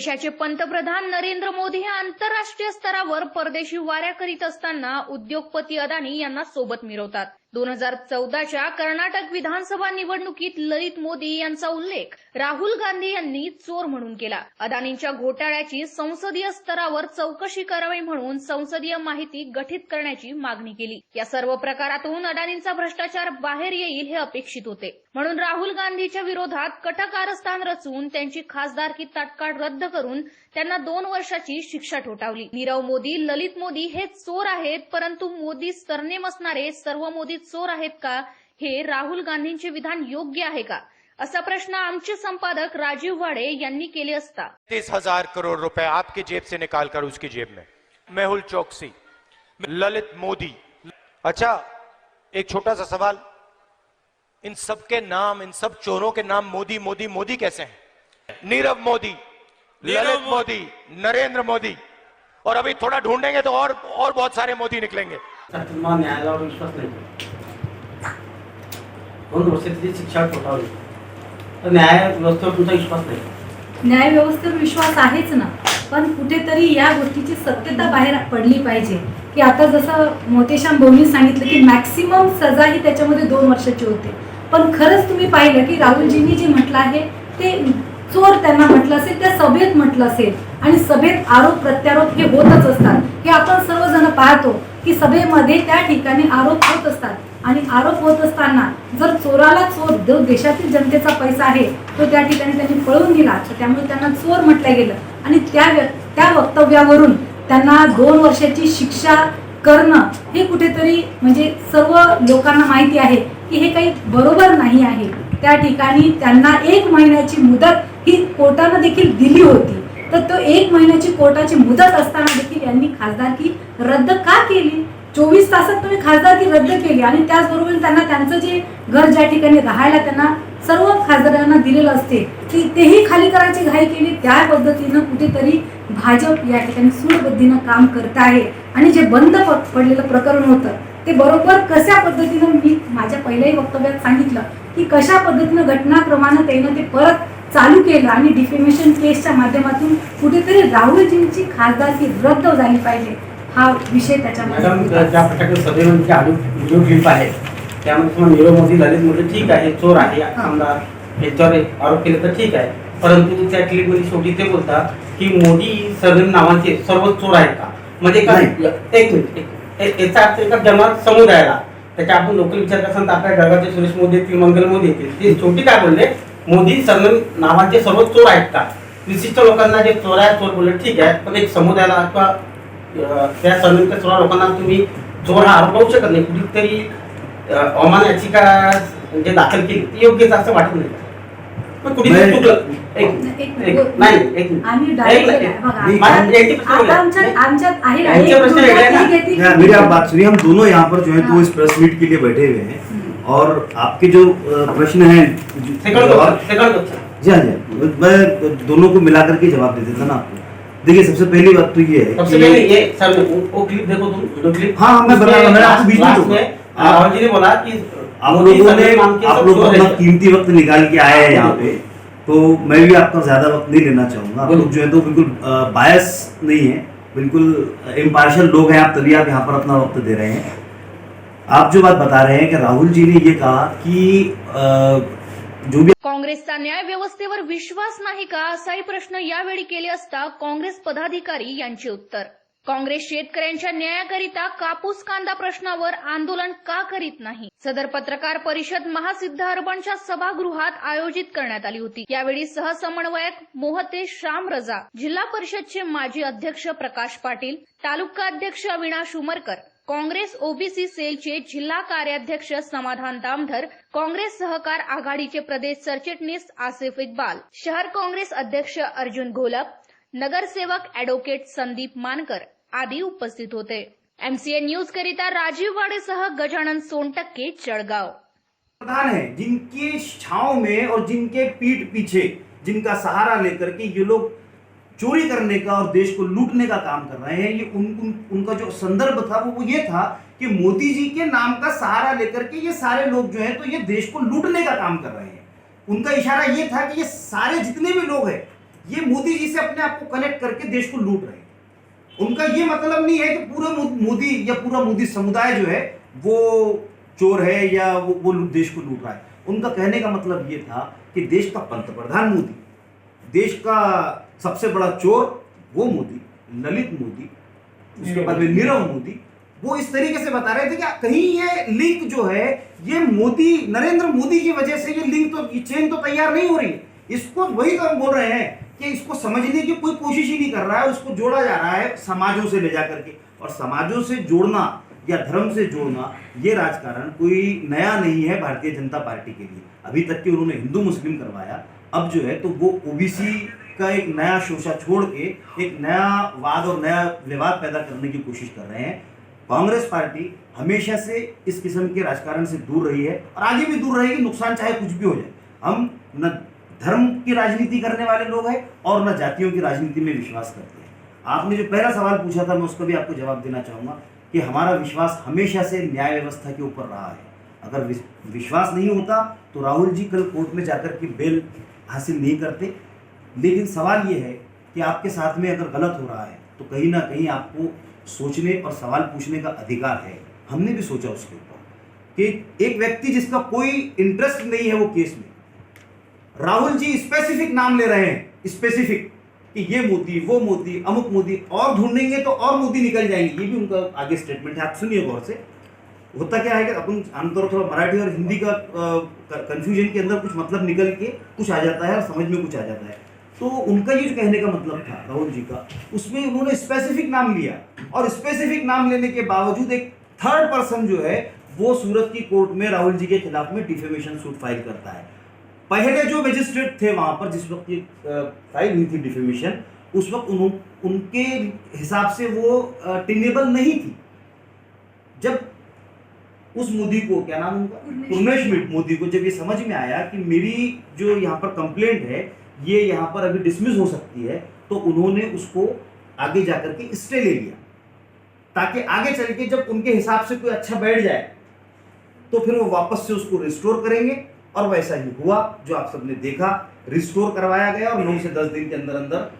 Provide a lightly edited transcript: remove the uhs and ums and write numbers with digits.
देशाचे पंतप्रधान नरेंद्र मोदी हे आंतरराष्ट्रीय स्तरावर परदेशी वाऱ्या करीत असताना उद्योगपती अदानी यांना सोबत मिरवतात. 2014च्या कर्नाटक विधानसभा निवडणुकीत ललित मोदी यांचा उल्लेख राहुल गांधी यांनी चोर म्हणून केला. अदानींच्या घोटाळ्याची संसदीय स्तरावर चौकशी करावी म्हणून संसदीय माहिती गठीत करण्याची मागणी केली. या सर्व प्रकारातून अदानींचा भ्रष्टाचार बाहेर येईल हे अपेक्षित होते. म्हणून राहुल गांधीच्या विरोधात कटकारस्थान रचून त्यांची खासदारकी तात्काळ रद्द करून त्यांना 2 वर्षाची शिक्षा ठोठावली. नीरव मोदी, ललित मोदी हे चोर आहेत, परंतु मोदी सरनेम असणारे सर्व मोदी चोर आहेत का? हे राहुल गांधींचे विधान योग्य आहे का? असा प्रश्न आमचे संपादक राजीव वाडे यांनी केले असता 30,000 करोड़ रुपए आपकी जेब से निकालकर उसकी जेब में, मेहुल चोकसी, ललित मोदी। अच्छा, एक छोटा सा सवाल, इन सबके नाम, इन सब चोरों के नाम मोदी मोदी मोदी कैसे हैं? नीरव मोदी, ललित मोदी, नरेंद्र मोदी, और अभी थोड़ा ढूंढेंगे तो और बहुत सारे मोदी निकलेंगे। न्यायालयावर विश्वास नाही, 2 वर्षाची शिक्षा ठोठावली, तर न्याय व्यवस्थेवर तुमचा विश्वास नाही? न्याय व्यवस्थेवर विश्वास आहेच ना, पण कुठेतरी या गोष्टीची सत्यता बाहेर पडली पाहिजे की आता जसं मोतेश्याम भाऊंनी सांगितलं की मॅक्सिमम सजा ही त्याच्यामध्ये 2 वर्षाची होते, पण खरंच तुम्ही पाहिलं की राहुलजींनी जे म्हटलं आहे ते चोर त्यांना म्हटलं असेल, त्या सभेत म्हटलं असेल, आणि सभेत आरोप प्रत्यारोप हे होतच असतात. हे आपण सर्वजण पाहतो की सभेमध्ये त्या ठिकाणी आरोप होत असतात, आणि आरोप होत असताना जर चोराला चोर, जो देशातील जनतेचा पैसा आहे तो त्या ठिकाणी त्यांनी पळवून दिला, तर त्यामुळे त्यांना चोर म्हटलं गेलं, आणि त्या वक्तव्यावरून त्यांना 2 वर्षाची शिक्षा करणं हे कुठेतरी म्हणजे सर्व लोकांना माहिती आहे की हे काही बरोबर नाही आहे. त्या ठिकाणी त्यांना 1 महिन्याची मुदत ही कोर्टानं देखील दिली होती, तर तो 1 महिन्याची कोर्टाची मुदत असताना देखील यांनी खासदारकी रद्द का केली? 24 तासात तुम्ही खासदारकी रद्द केली, आणि त्याचबरोबर त्यांना त्यांचं जे घर ज्या ठिकाणी राहायला त्यांना सर्व खासदारांना दिलेलं असते की तेही खाली करायची घाई केली. त्या पद्धतीनं कुठेतरी भाजप या ठिकाणी सूडबुद्धीनं काम करत आहे, आणि जे बंद पडलेलं प्रकरण होतं ते बरोबर कशा पद्धतीनं मी माझ्या पहिल्याही वक्तव्यात सांगितलं की कशा पद्धतीनं घटनाक्रमानं त्यानं ते परत चालू केलं, आणि डिफेमेशन केसच्या माध्यमातून कुठेतरी राहुलजींची खासदारकी रद्द झाली पाहिजे हा विषय त्याच्यामध्ये. ज्या प्रकारे सभेमध्ये व्हिडिओ क्लिप आहे त्यामध्ये तुम्हाला नीरव मोदी, ललित मोदी ठीक आहे, चोर आहे, आमदार याच्यावर आरोप केले तर ठीक आहे, परंतु त्या क्लिपमध्ये शेवटी ते बोलतात की मोदी सरनेम नावाचे सर्व चोर आहेत का? म्हणजे एक मिनिट, याचा अर्थ एका जमात समुदायाला त्याच्या आपण लोकल विचार करताना आपल्या जळगावचे सुरेश मोदी येतील, मंगल मोदी येतील, ते शेवटी काय बोलले, मोदी सरनेम नावाचे सर्व चोर आहेत का? विशिष्ट लोकांना जे चोर आहे चोर बोलले ठीक आहे, पण एक समुदायाला किंवा त्या सरनेमच्या 16 लोकांना तुम्ही चोर हा आरोप लावू शकत नाही. कुठेतरी अवमान याचिका जे दाखल केली ती योग्यच असं वाटत नाही. पण कुठे चुकलं मेरी आप बात सुनिए, हम दोनों यहाँ पर जो है तो इस प्रेस मीट के लिए बैठे हुए हैं, और आपके जो प्रश्न है जी हाँ जी, मैं दोनों को मिलाकर के जवाब दे देता ना आपको. देखिए, सबसे पहली बात तो ये है, सबसे पहले ये सर वो क्लिप देखो तुम, वीडियो क्लिप. हाँ, मैं बता रहा हूँ, मैंने आपको बीच में राहुल जी ने बोला कि आप लोग अपना कीमती वक्त निकाल के आए हैं यहाँ पे, तो मैं भी आपका ज्यादा वक्त नहीं लेना चाहूंगा. आप लोग जो है तो बिल्कुल बायस नहीं है, बिल्कुल इम्पार्शियल लोग हैं आप, तभी आप यहाँ पर अपना वक्त दे रहे हैं. आप जो बात बता रहे हैं कि राहुल जी ने ये कहा कि जो भी काँग्रेसचा न्याय व्यवस्थेवर विश्वास नाही का, असाही प्रश्न यावेळी केले असता काँग्रेस पदाधिकारी यांचे उत्तर, काँग्रेस शेतकऱ्यांच्या न्यायाकरिता कापूस कांदा प्रश्नावर आंदोलन का करीत नाही? सदर पत्रकार परिषद महासिद्ध अर्बनच्या सभागृहात आयोजित करण्यात आली होती. यावेळी सहसमन्वयक मोहते श्याम रजा, जिल्हा परिषदचे माजी अध्यक्ष प्रकाश पाटील, तालुका अध्यक्ष अविनाश उमरकर, काँग्रेस ओबीसी सेलचे जिल्हा कार्याध्यक्ष समाधान दामधर, काँग्रेस सहकार आघाडीचे प्रदेश सरचिटणीस आसिफ इक्बाल, शहर काँग्रेस अध्यक्ष अर्जुन घोलप, नगरसेवक ॲडव्होकेट संदीप मानकर आदी उपस्थित होते. एमसीए न्यूज करिता राजीव वाडेसह गजानन सोनटक्के, जळगाव. प्रधान है जिनकी छांव में और जिनके पीठ पीछे, जिनका सहारा लेकर के ये लोग चोरी करने का और देश को लूटने का काम कर रहे हैं. ये उनका जो संदर्भ था वो ये था कि मोदी जी के नाम का सहारा लेकर के ये सारे लोग जो हैं तो ये देश को लूटने का काम कर रहे हैं. उनका इशारा ये था कि ये सारे जितने भी लोग हैं ये मोदी जी से अपने आप को कनेक्ट करके देश को लूट रहे हैं। उनका ये मतलब नहीं है कि पूरा मोदी या पूरा मोदी समुदाय जो है वो चोर है या वो देश को लूट रहा है। उनका कहने का मतलब ये था कि देश का पंतप्रधान मोदी, देश का सबसे बड़ा चोर वो मोदी, ललित मोदी, उसके बाद में नीरव मोदी, वो इस तरीके से बता रहे थे कि कहीं ये लिंक जो है ये मोदी, नरेंद्र मोदी की वजह से ये लिंक तो, चेन तो तैयार नहीं हो रही है। इसको वही तो हम बोल रहे हैं कि इसको समझने की कोई कोशिश ही नहीं कर रहा है, उसको जोड़ा जा रहा है समाजों से ले जा करके। और समाजों से जोड़ना या धर्म से जोड़ना ये राजकारण कोई नया नहीं है भारतीय जनता पार्टी के लिए। अभी तक कि उन्होंने हिंदू मुस्लिम करवाया, अब जो है तो वो ओबीसी का एक नया शोषा छोड़ के एक नया वाद और नया विवाद पैदा करने की कोशिश कर रहे हैं। कांग्रेस पार्टी हमेशा से इस किस्म के राजकारण से दूर रही है और आगे भी दूर रहेगी, नुकसान चाहे कुछ भी हो जाए। हम न धर्म की राजनीति करने वाले लोग हैं और न जातियों की राजनीति में विश्वास करते हैं। आपने जो पहला सवाल पूछा था मैं उसका भी आपको जवाब देना चाहूँगा कि हमारा विश्वास हमेशा से न्याय व्यवस्था के ऊपर रहा है। अगर विश्वास नहीं होता तो राहुल जी कल कोर्ट में जाकर के बेल हासिल नहीं करते। लेकिन सवाल ये है कि आपके साथ में अगर गलत हो रहा है तो कहीं ना कहीं आपको सोचने और सवाल पूछने का अधिकार है। हमने भी सोचा उसके ऊपर कि एक व्यक्ति जिसका कोई इंटरेस्ट नहीं है वो केस में, राहुल जी स्पेसिफिक नाम ले रहे हैं, स्पेसिफिक कि ये मोदी, वो मोदी, अमुक मोदी, और ढूंढेंगे तो और मोदी निकल जाएंगे। ये भी उनका आगे स्टेटमेंट है, आप सुनिए गौर से। होता क्या है कि अपन आमतौर थोड़ा मराठी और हिंदी का कंफ्यूजन के अंदर कुछ मतलब निकल के कुछ आ जाता है और समझ में कुछ आ जाता है। तो उनका ये जो कहने का मतलब था राहुल जी का, उसमें उन्होंने स्पेसिफिक नाम लिया और स्पेसिफिक नाम लेने के बावजूद एक थर्ड पर्सन जो है वो सूरत की कोर्ट में राहुल जी के खिलाफ में डिफेमेशन सूट फाइल करता है। पहले जो मजिस्ट्रेट थे वहां पर जिस वक्त फाइल हुई थी डिफेमेशन, उस वक्त उनके हिसाब से वो टेनेबल नहीं थी। जब उस मोदी को, क्या नाम उनका, उर्मेश मोदी को जब ये समझ में आया कि मेरी जो यहाँ पर कंप्लेंट है ये यहाँ पर अभी डिसमिस हो सकती है, तो उन्होंने उसको आगे जाकर के स्टे ले लिया ताकि आगे चल के जब उनके हिसाब से कोई अच्छा बैठ जाए तो फिर वो वापस से उसको रिस्टोर करेंगे। और वैसा ही हुआ जो आप सबने देखा, रिस्टोर करवाया गया और 9 से 10 दिन के अंदर अंदर